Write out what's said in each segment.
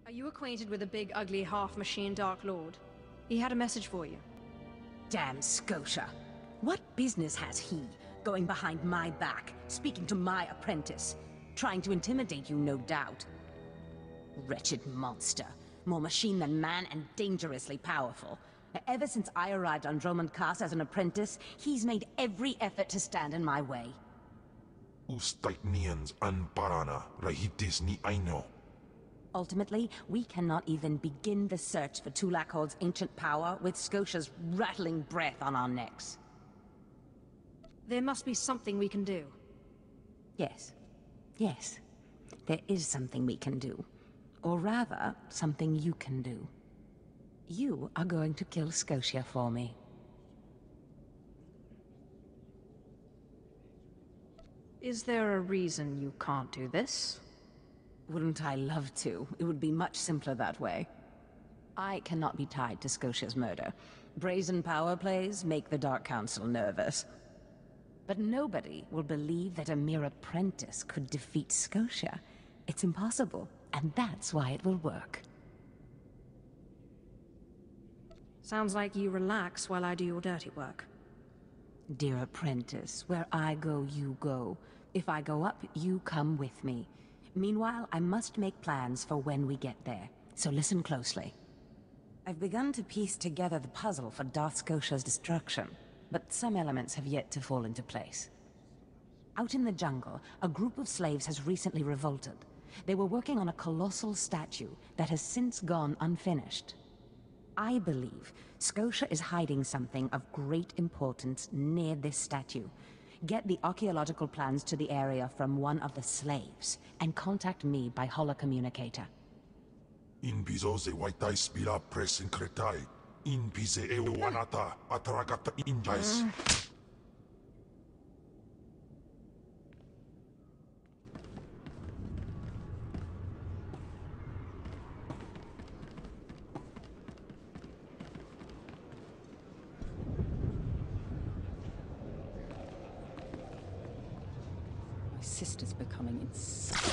Are you acquainted with the big, ugly, half-machine Dark Lord? He had a message for you. Damn Scotia. What business has he, going behind my back, speaking to my apprentice? Trying to intimidate you, no doubt. Wretched monster. More machine than man and dangerously powerful. Ever since I arrived on Dromund Kaas as an apprentice, he's made every effort to stand in my way. Ustaitnians an parana, rahitis ni aino. Ultimately, we cannot even begin the search for Tulakhod's ancient power with Scotia's rattling breath on our necks. There must be something we can do. Yes. Yes. There is something we can do. Or rather, something you can do. You are going to kill Scotia for me. Is there a reason you can't do this? Wouldn't I love to? It would be much simpler that way. I cannot be tied to Scotia's murder. Brazen power plays make the Dark Council nervous. But nobody will believe that a mere apprentice could defeat Scotia. It's impossible, and that's why it will work. Sounds like you relax while I do your dirty work. Dear apprentice, where I go, you go. If I go up, you come with me. Meanwhile, I must make plans for when we get there, so listen closely. I've begun to piece together the puzzle for Darth Scotia's destruction, but some elements have yet to fall into place. Out in the jungle, a group of slaves has recently revolted. They were working on a colossal statue that has since gone unfinished. I believe Scotia is hiding something of great importance near this statue. Get the archaeological plans to the area from one of the slaves, and contact me by holocommunicator. In piso se waitai spila presincretai. In pise ewanata atragata injais. My sister's becoming insane.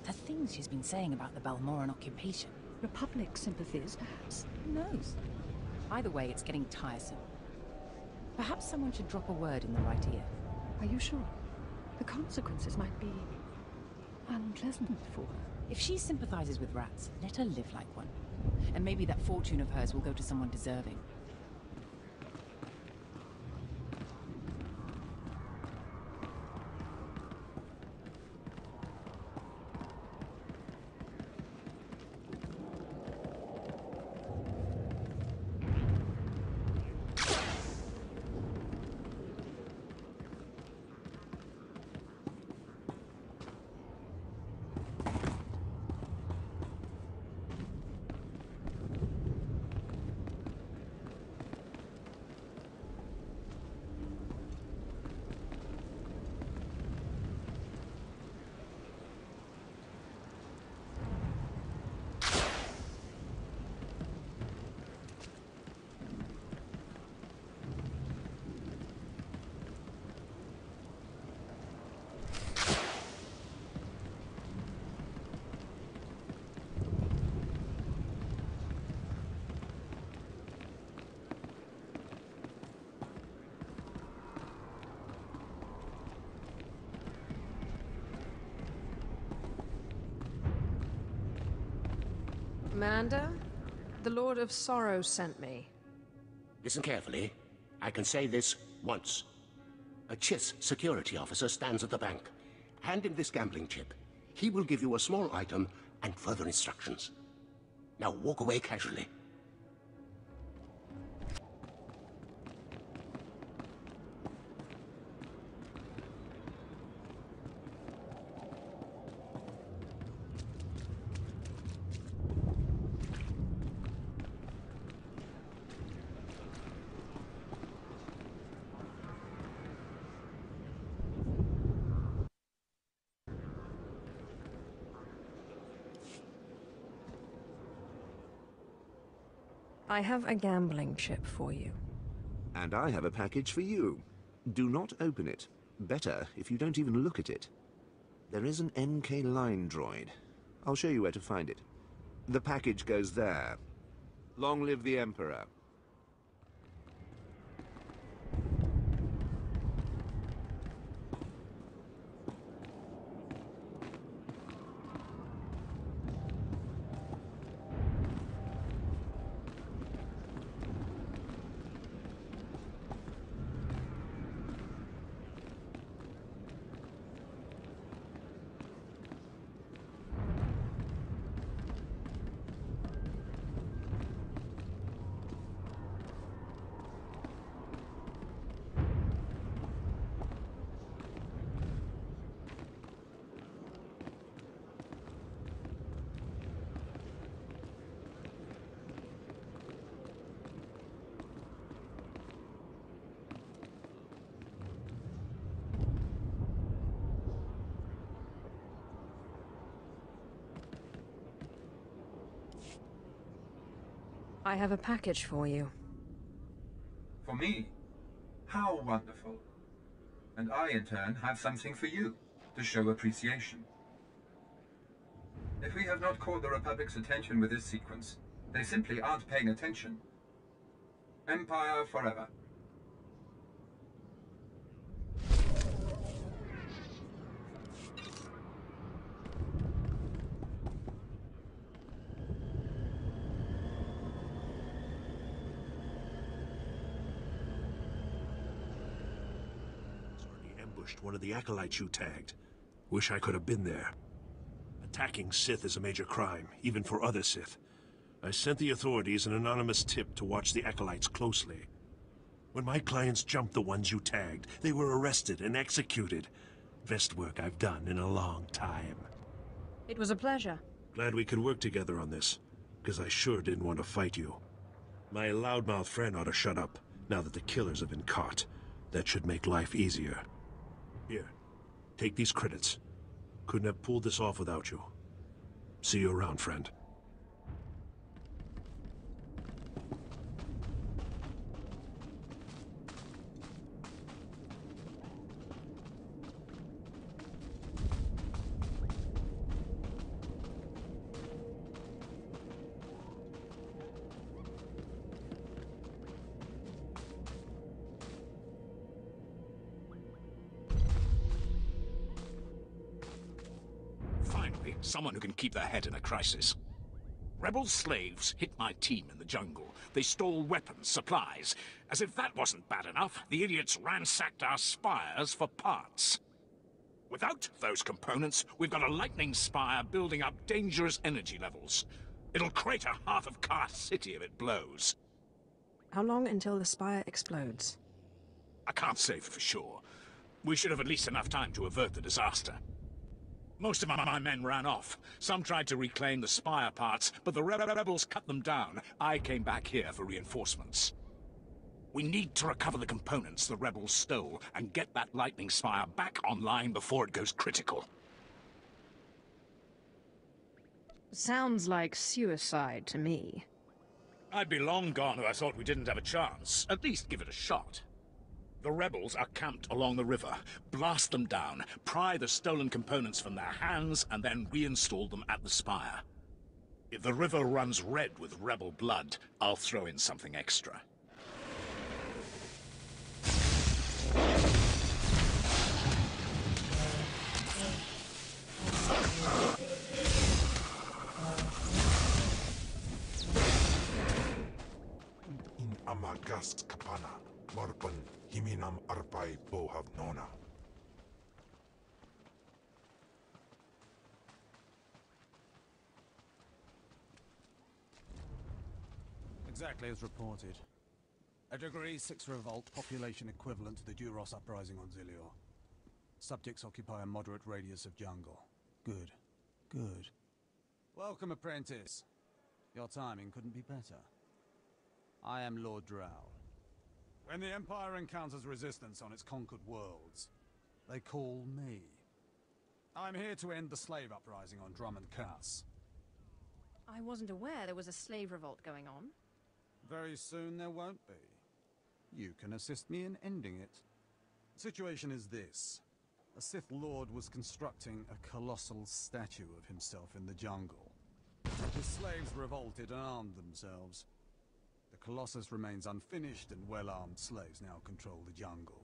The things she's been saying about the Balmoran occupation. Republic sympathies, perhaps. Who knows? Either way, it's getting tiresome. Perhaps someone should drop a word in the right ear. Are you sure? The consequences might be unpleasant for her. If she sympathizes with rats, let her live like one. And maybe that fortune of hers will go to someone deserving. Amanda, the Lord of Sorrow sent me. Listen carefully. I can say this once. A Chiss security officer stands at the bank. Hand him this gambling chip. He will give you a small item and further instructions. Now walk away casually. I have a gambling chip for you. And I have a package for you. Do not open it. Better if you don't even look at it. There is an NK line droid. I'll show you where to find it. The package goes there. Long live the Emperor. I have a package for you. For me? How wonderful. And I, in turn, have something for you, to show appreciation. If we have not caught the Republic's attention with this sequence, they simply aren't paying attention. Empire forever. One of the acolytes you tagged. Wish I could have been there. Attacking Sith is a major crime, even for other Sith. I sent the authorities an anonymous tip to watch the acolytes closely. When my clients jumped the ones you tagged, they were arrested and executed. Best work I've done in a long time. It was a pleasure. Glad we could work together on this, because I sure didn't want to fight you. My loudmouth friend ought to shut up, now that the killers have been caught. That should make life easier. Here, take these credits. Couldn't have pulled this off without you. See you around, friend. Someone who can keep their head in a crisis. Rebel slaves hit my team in the jungle. They stole weapons, supplies. As if that wasn't bad enough, the idiots ransacked our spires for parts. Without those components, we've got a lightning spire building up dangerous energy levels. It'll crater half of Kaas City if it blows. How long until the spire explodes? I can't say for sure. We should have at least enough time to avert the disaster. Most of my men ran off. Some tried to reclaim the spire parts, but the rebels cut them down. I came back here for reinforcements. We need to recover the components the rebels stole and get that lightning spire back online before it goes critical. Sounds like suicide to me. I'd be long gone if I thought we didn't have a chance. At least give it a shot. The rebels are camped along the river. Blast them down, pry the stolen components from their hands, and then reinstall them at the spire. If the river runs red with rebel blood, I'll throw in something extra. In Amagas Kapana, Marpan. Himinam arpai bohav nona. Exactly as reported. A Degree 6 revolt, population equivalent to the Duros uprising on Zilior. Subjects occupy a moderate radius of jungle. Good. Good. Welcome, apprentice. Your timing couldn't be better. I am Lord Drow. When the Empire encounters resistance on its conquered worlds, they call me. I'm here to end the slave uprising on Dromund Kaas. I wasn't aware there was a slave revolt going on. Very soon there won't be. You can assist me in ending it. The situation is this. A Sith Lord was constructing a colossal statue of himself in the jungle. The slaves revolted and armed themselves. The Colossus remains unfinished, and well-armed slaves now control the jungle.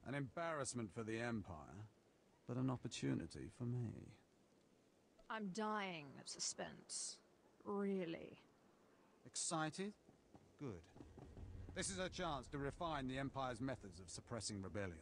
An embarrassment for the Empire, but an opportunity for me. I'm dying of suspense. Really. Excited? Good. This is a chance to refine the Empire's methods of suppressing rebellion.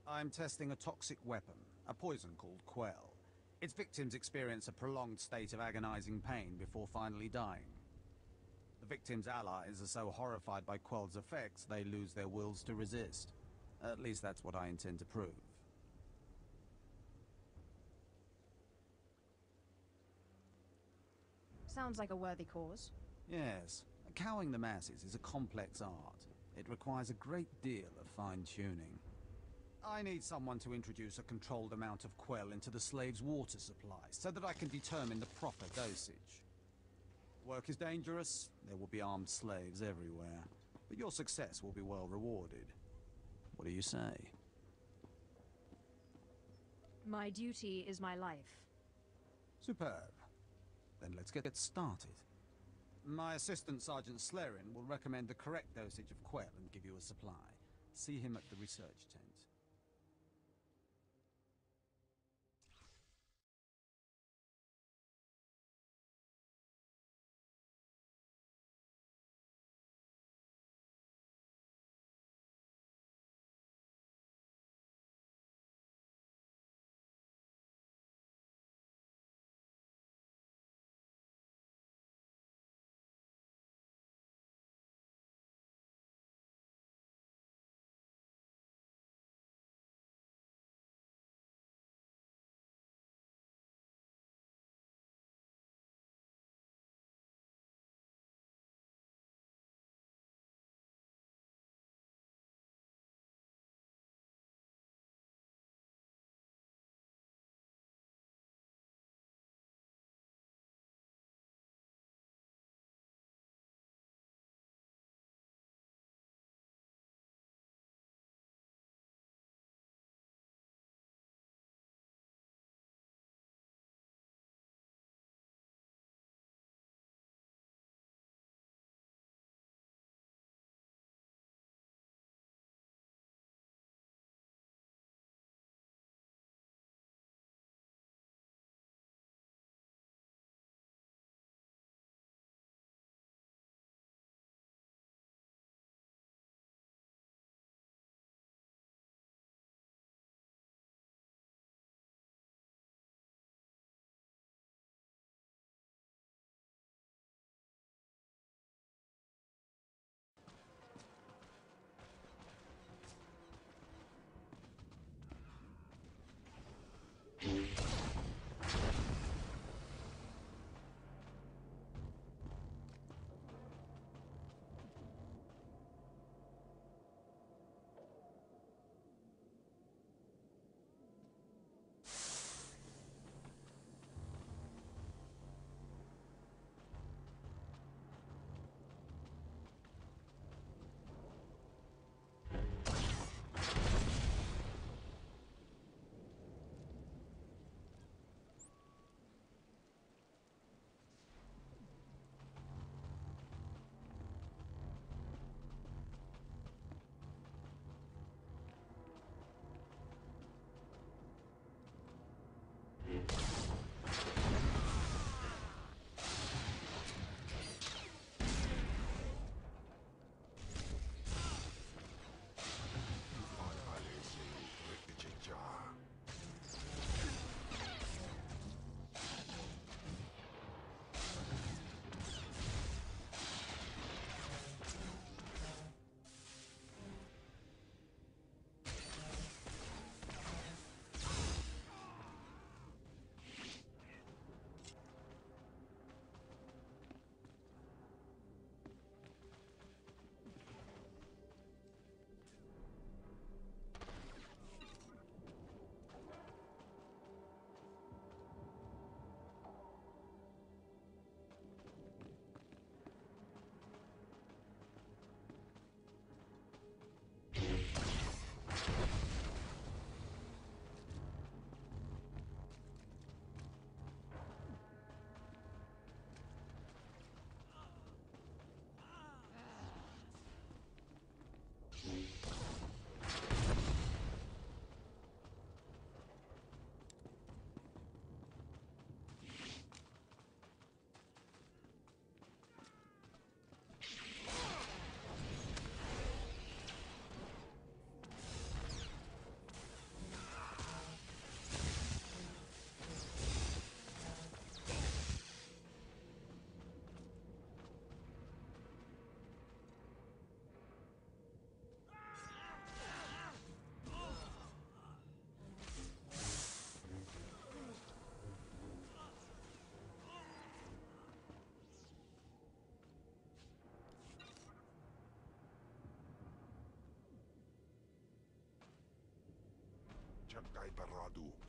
I'm testing a toxic weapon, a poison called Quell. Its victims experience a prolonged state of agonizing pain before finally dying. The victims' allies are so horrified by Quell's effects, they lose their wills to resist. At least that's what I intend to prove. Sounds like a worthy cause. Yes. Cowing the masses is a complex art. It requires a great deal of fine-tuning. I need someone to introduce a controlled amount of Quell into the slaves' water supply, so that I can determine the proper dosage. Work is dangerous, there will be armed slaves everywhere, but your success will be well rewarded. What do you say? My duty is my life. Superb. Then let's get started. My assistant, Sergeant Slerin, will recommend the correct dosage of Quell and give you a supply. See him at the research tent. Kai Paradu.